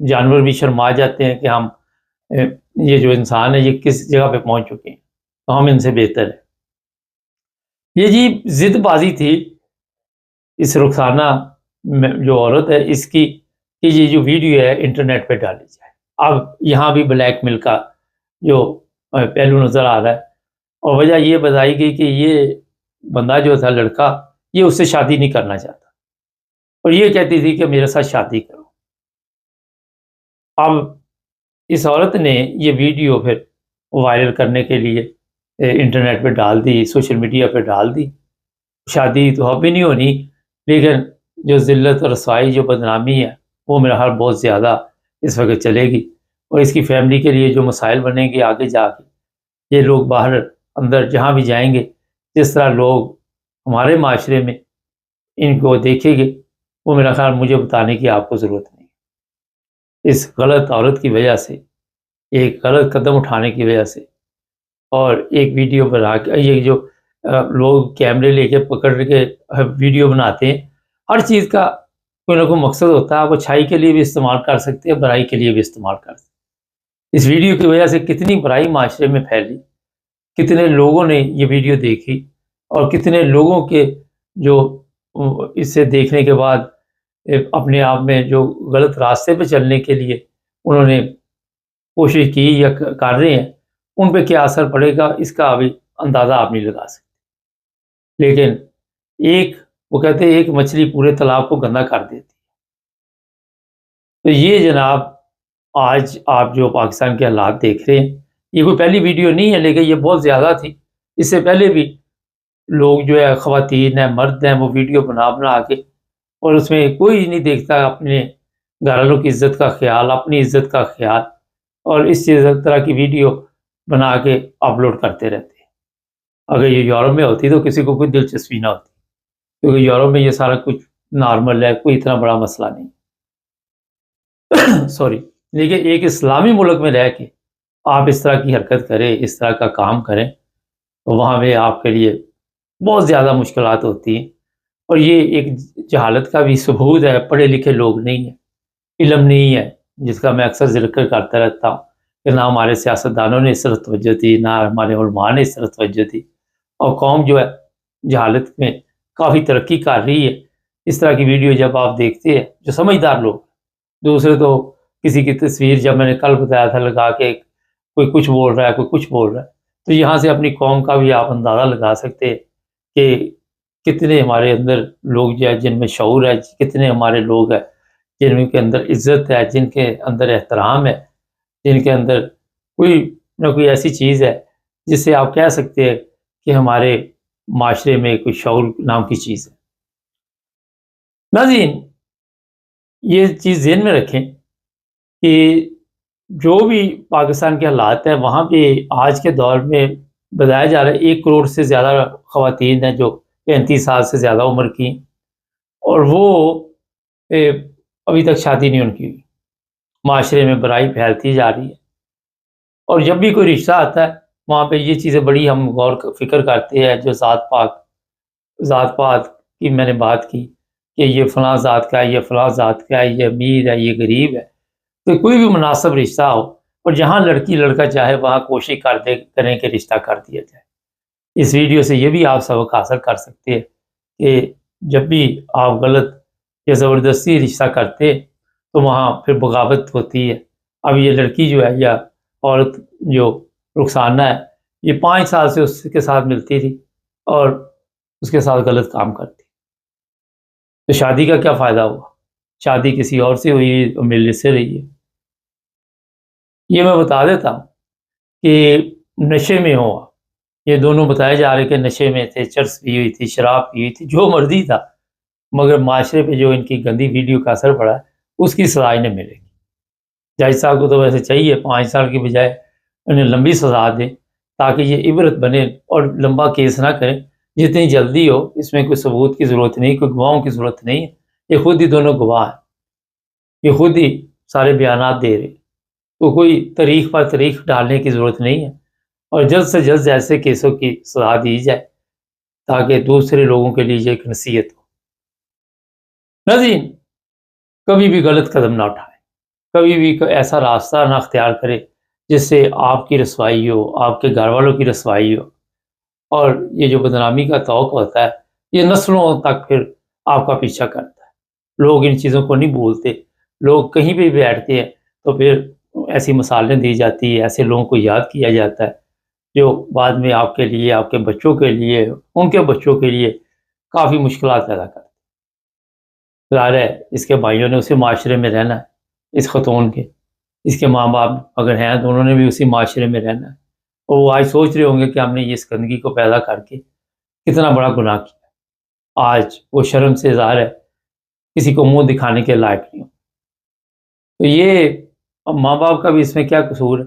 جانور بھی شرما جاتے ہیں کہ ہم یہ جو انسان ہے یہ کس جگہ پہ پہنچ چکے ہیں، تو ہم ان سے بہتر ہے۔ یہ جی ضد بازی تھی اس رخسانہ جو عورت ہے اس کی کہ یہ جو ویڈیو ہے انٹرنیٹ پہ ڈالی جائے۔ اب یہاں بھی بلیک میل کا جو پہلو نظر آ رہا ہے، اور وجہ یہ بتائی گئی کہ یہ بندہ جو تھا لڑکا یہ اس سے شادی نہیں کرنا چاہتا، اور یہ کہتی تھی کہ میرے ساتھ شادی کرو۔ اب اس عورت نے یہ ویڈیو پھر وائرل کرنے کے لیے انٹرنیٹ پہ ڈال دی، سوشل میڈیا پہ ڈال دی۔ شادی تو اب بھی نہیں ہونی، لیکن جو ذلت اور رسوائی جو بدنامی ہے وہ میرا خیال بہت زیادہ اس وقت چلے گی، اور اس کی فیملی کے لیے جو مسائل بنیں گے آگے جا کے، یہ لوگ باہر اندر جہاں بھی جائیں گے، جس طرح لوگ ہمارے معاشرے میں ان کو دیکھیں گے، وہ میرا خیال مجھے بتانے کی آپ کو ضرورت نہیں۔ اس غلط عورت کی وجہ سے، ایک غلط قدم اٹھانے کی وجہ سے، اور ایک ویڈیو بنا کے یہ جو لوگ کیمرے لے کے پکڑ کے ویڈیو بناتے ہیں، ہر چیز کا کوئی نہ کوئی مقصد ہوتا ہے۔ آپ اچھائی کے لیے بھی استعمال کر سکتے ہیں، برائی کے لیے بھی استعمال کر سکتے ہیں۔ اس ویڈیو کی وجہ سے کتنی برائی معاشرے میں پھیلی، کتنے لوگوں نے یہ ویڈیو دیکھی، اور کتنے لوگوں کے جو اس سے دیکھنے کے بعد اپنے آپ میں جو غلط راستے پہ چلنے کے لیے انہوں نے کوشش کی یا کر رہے ہیں، ان پہ کیا اثر پڑے گا اس کا ابھی اندازہ آپ نہیں لگا سکتے۔ لیکن وہ کہتے ہیں ایک مچھلی پورے تالاب کو گندا کر دیتی ہے۔ تو یہ جناب آج آپ جو پاکستان کے حالات دیکھ رہے ہیں، یہ کوئی پہلی ویڈیو نہیں ہے، لیکن یہ بہت زیادہ تھی۔ اس سے پہلے بھی لوگ جو ہے خواتین ہیں، مرد ہیں، وہ ویڈیو بنا کے، اور اس میں کوئی نہیں دیکھتا اپنے گھر والوں کی عزت کا خیال، اپنی عزت کا خیال، اور اس طرح کی ویڈیو بنا کے اپلوڈ کرتے رہتے ہیں۔ اگر یہ یورپ میں ہوتی تو کسی کو کوئی دلچسپی نہ ہوتی، کیونکہ یورپ میں یہ سارا کچھ نارمل ہے، کوئی اتنا بڑا مسئلہ نہیں سوری۔ لیکن ایک اسلامی ملک میں رہ کے آپ اس طرح کی حرکت کریں، اس طرح کا کام کریں، تو وہاں پہ آپ کے لیے بہت زیادہ مشکلات ہوتی ہیں، اور یہ ایک جہالت کا بھی ثبوت ہے۔ پڑھے لکھے لوگ نہیں ہیں، علم نہیں ہے، جس کا میں اکثر ذکر کرتا رہتا ہوں کہ نہ ہمارے سیاستدانوں نے اس طرف توجہ دی، نہ ہمارے علماء نے اس طرف توجہ دی، اور قوم جو ہے جہالت میں کافی ترقی کر رہی ہے۔ اس طرح کی ویڈیو جب آپ دیکھتے ہیں، جو سمجھدار لوگ، دوسرے تو کسی کی تصویر جب میں نے کل بتایا تھا لگا کے کوئی کچھ بول رہا ہے، کوئی کچھ بول رہا ہے، تو یہاں سے اپنی قوم کا بھی آپ اندازہ لگا سکتے ہیں کہ کتنے ہمارے اندر لوگ جو ہے جن میں شعور ہے، کتنے ہمارے لوگ ہیں جن کے اندر عزت ہے، جن کے اندر احترام ہے، جن کے اندر کوئی نہ کوئی ایسی چیز ہے جس سے آپ کہہ سکتے ہیں کہ ہمارے معاشرے میں کوئی شعور نام کی چیز ہے۔ ناظرین، یہ چیز ذہن میں رکھیں کہ جو بھی پاکستان کے حالات ہیں، وہاں پہ آج کے دور میں بتایا جا رہا ہے 1 کروڑ سے زیادہ خواتین ہیں جو 35 سال سے زیادہ عمر کی، اور وہ ابھی تک شادی نہیں ان کی ہوئی۔ معاشرے میں برائی پھیلتی جا رہی ہے، اور جب بھی کوئی رشتہ آتا ہے وہاں پہ یہ چیزیں بڑی ہم غور فکر کرتے ہیں۔ جو ذات پات کی میں نے بات کی کہ یہ فلاں ذات کا ہے، یہ فلاں ذات کا ہے، یہ امیر ہے، یہ غریب ہے، تو کوئی بھی مناسب رشتہ ہو، اور جہاں لڑکی لڑکا چاہے وہاں کوشش کریں کہ رشتہ کر دیا جائے۔ اس ویڈیو سے یہ بھی آپ سبق حاصل کر سکتے ہیں کہ جب بھی آپ غلط یا زبردستی رشتہ کرتے تو وہاں پھر بغاوت ہوتی ہے۔ اب یہ لڑکی جو ہے یا عورت جو رخسانہ ہے، یہ 5 سال سے اس کے ساتھ ملتی تھی اور اس کے ساتھ غلط کام کرتی، تو شادی کا کیا فائدہ ہوا؟ شادی کسی اور سے ہوئی اور ملنے سے رہی ہے۔ یہ میں بتا دیتا ہوں کہ نشے میں ہوا، یہ دونوں بتائے جا رہے کہ نشے میں تھے، چرس پی ہوئی تھی، شراب پی ہوئی تھی، جو مرضی تھا، مگر معاشرے پہ جو ان کی گندی ویڈیو کا اثر پڑا ہے اس کی سزا انہیں ملے گی۔ جج صاحب کو تو ویسے چاہیے 5 سال کی بجائے انہیں لمبی سزا دیں تاکہ یہ عبرت بنے اور لمبا کیس نہ کریں۔ جتنی جلدی ہو، اس میں کوئی ثبوت کی ضرورت نہیں، کوئی گواہوں کی ضرورت نہیں ہے، یہ خود ہی دونوں گواہ ہیں، یہ خود ہی سارے بیانات دے رہے، تو کوئی تاریخ پر تاریخ ڈالنے کی ضرورت نہیں ہے، اور جلد سے جلد ایسے کیسوں کی سزا دی جائے تاکہ دوسرے لوگوں کے لیے یہ ایک نصیحت ہو۔ ناظرین، کبھی بھی غلط قدم نہ اٹھائیں۔ کبھی بھی ایسا راستہ نہ اختیار کرے جس سے آپ کی رسوائی ہو، آپ کے گھر والوں کی رسوائی ہو، اور یہ جو بدنامی کا توقع ہوتا ہے یہ نسلوں تک پھر آپ کا پیچھا کرتا ہے۔ لوگ ان چیزوں کو نہیں بھولتے، لوگ کہیں بھی بیٹھتے ہیں تو پھر ایسی مثالیں دی جاتی ہے، ایسے لوگوں کو یاد کیا جاتا ہے جو بعد میں آپ کے لیے، آپ کے بچوں کے لیے، ان کے بچوں کے لیے کافی مشکلات پیدا کرتے ہیں۔ ظاہر ہے اس کے بھائیوں نے اسی معاشرے میں رہنا ہے، اس خاتون کے، اس کے ماں باپ اگر ہیں تو انہوں نے بھی اسی معاشرے میں رہنا ہے، اور وہ آج سوچ رہے ہوں گے کہ ہم نے اس گندگی کو پیدا کر کے کتنا بڑا گناہ کیا۔ آج وہ شرم سے ظاہر ہے کسی کو منہ دکھانے کے لائق نہیں ہو۔ تو یہ اب ماں باپ کا بھی اس میں کیا قصور ہے؟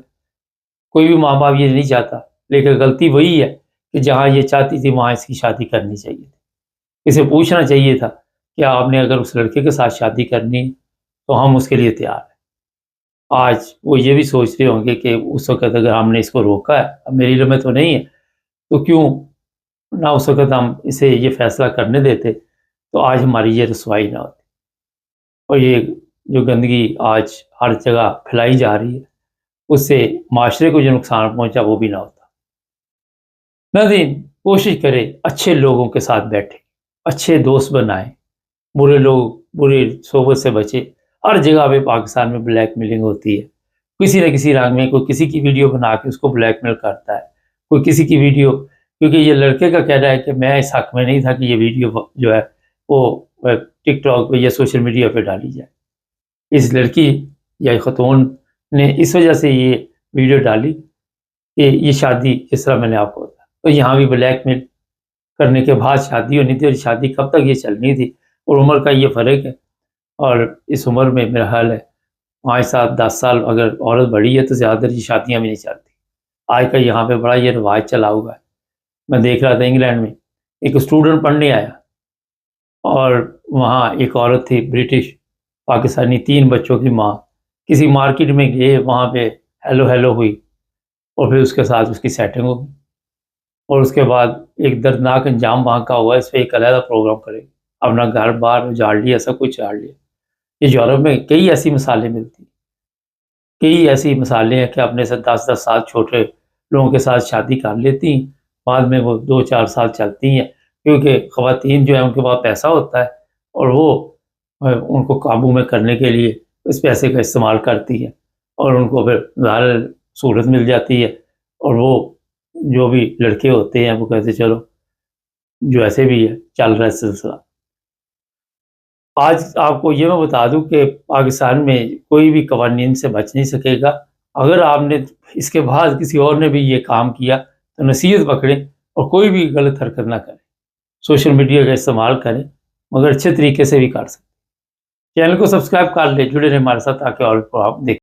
کوئی بھی ماں باپ یہ نہیں چاہتا، لیکن غلطی وہی ہے کہ جہاں یہ چاہتی تھی وہاں اس کی شادی کرنی چاہیے تھی۔ اسے پوچھنا چاہیے تھا کہ آپ نے اگر اس لڑکے کے ساتھ شادی کرنی ہے تو ہم اس کے لیے تیار ہیں۔ آج وہ یہ بھی سوچ رہے ہوں گے کہ اس وقت اگر ہم نے اس کو روکا ہے، اب میری علم میں تو نہیں ہے، تو کیوں نہ اس وقت ہم اسے یہ فیصلہ کرنے دیتے تو آج ہماری یہ رسوائی نہ ہوتی، اور یہ جو گندگی آج ہر جگہ پھیلائی جا رہی ہے اس سے معاشرے کو جو نقصان پہنچا وہ بھی نہ ہوتا۔ ناظرین، کوشش کرے اچھے لوگوں کے ساتھ بیٹھے، اچھے دوست بنائیں، برے لوگ، بری صحبت سے بچے۔ ہر جگہ پہ پاکستان میں بلیک میلنگ ہوتی ہے، کسی نہ کسی رنگ میں کوئی کسی کی ویڈیو بنا کے اس کو بلیک میل کرتا ہے، کوئی کسی کی ویڈیو، کیونکہ یہ لڑکے کا کہنا ہے کہ میں اس حق میں نہیں تھا کہ یہ ویڈیو جو ہے وہ ٹک ٹاک پہ یا سوشل میڈیا پہ ڈالی جائے۔ اس لڑکی یا خاتون نے اس وجہ سے یہ ویڈیو ڈالی کہ یہ شادی جس طرح میں نے آپ کو بتایا، تو یہاں بھی بلیک میل کرنے کے بعد شادی ہونی تھی، اور شادی کب تک یہ چلنی تھی، اور عمر کا یہ فرق ہے، اور اس عمر میں میرا خیال ہے 5 سال 10 سال اگر عورت بڑی ہے تو زیادہ تر یہ شادیاں بھی نہیں چلتی۔ آج کا یہاں پہ بڑا یہ رواج چلا ہوا ہے۔ میں دیکھ رہا تھا انگلینڈ میں ایک اسٹوڈنٹ پڑھنے آیا، اور وہاں ایک عورت تھی برٹش پاکستانی، 3 بچوں کی ماں، کسی مارکیٹ میں گئے، وہاں پہ ہیلو ہوئی، اور پھر اس کے ساتھ اس کی سیٹنگ ہو گئی، اور اس کے بعد ایک دردناک انجام وہاں کا ہوا۔ اس پہ ایک علیحدہ پروگرام کرے، اپنا گھر بار اجاڑ لیا، سب کچھ اجاڑ لیا۔ یہ یورپ میں کئی ایسی مثالیں ملتی، کئی ایسی مثالیں ہیں کہ اپنے سے 10 سال چھوٹے لوگوں کے ساتھ شادی کر لیتی ہیں، بعد میں وہ 2-4 سال چلتی ہیں، کیونکہ خواتین جو ہیں ان کے پاس پیسہ ہوتا ہے، اور وہ ان کو قابو میں کرنے کے لیے اس پیسے کا استعمال کرتی ہے، اور ان کو پھر ظاہر سہولت مل جاتی ہے، اور وہ جو بھی لڑکے ہوتے ہیں وہ کہتے چلو جو ایسے بھی ہے چل رہا ہے سلسلہ۔ آج آپ کو یہ میں بتا دوں کہ پاکستان میں کوئی بھی قوانین سے بچ نہیں سکے گا۔ اگر آپ نے اس کے بعد کسی اور نے بھی یہ کام کیا تو نصیحت پکڑیں، اور کوئی بھی غلط حرکت نہ کریں، سوشل میڈیا کا استعمال کریں، مگر اچھے طریقے سے بھی کر سکیں۔ چینل کو سبسکرائب کر لیں، جڑے رہیں ہمارے ساتھ تاکہ اور کو آپ دیکھیں۔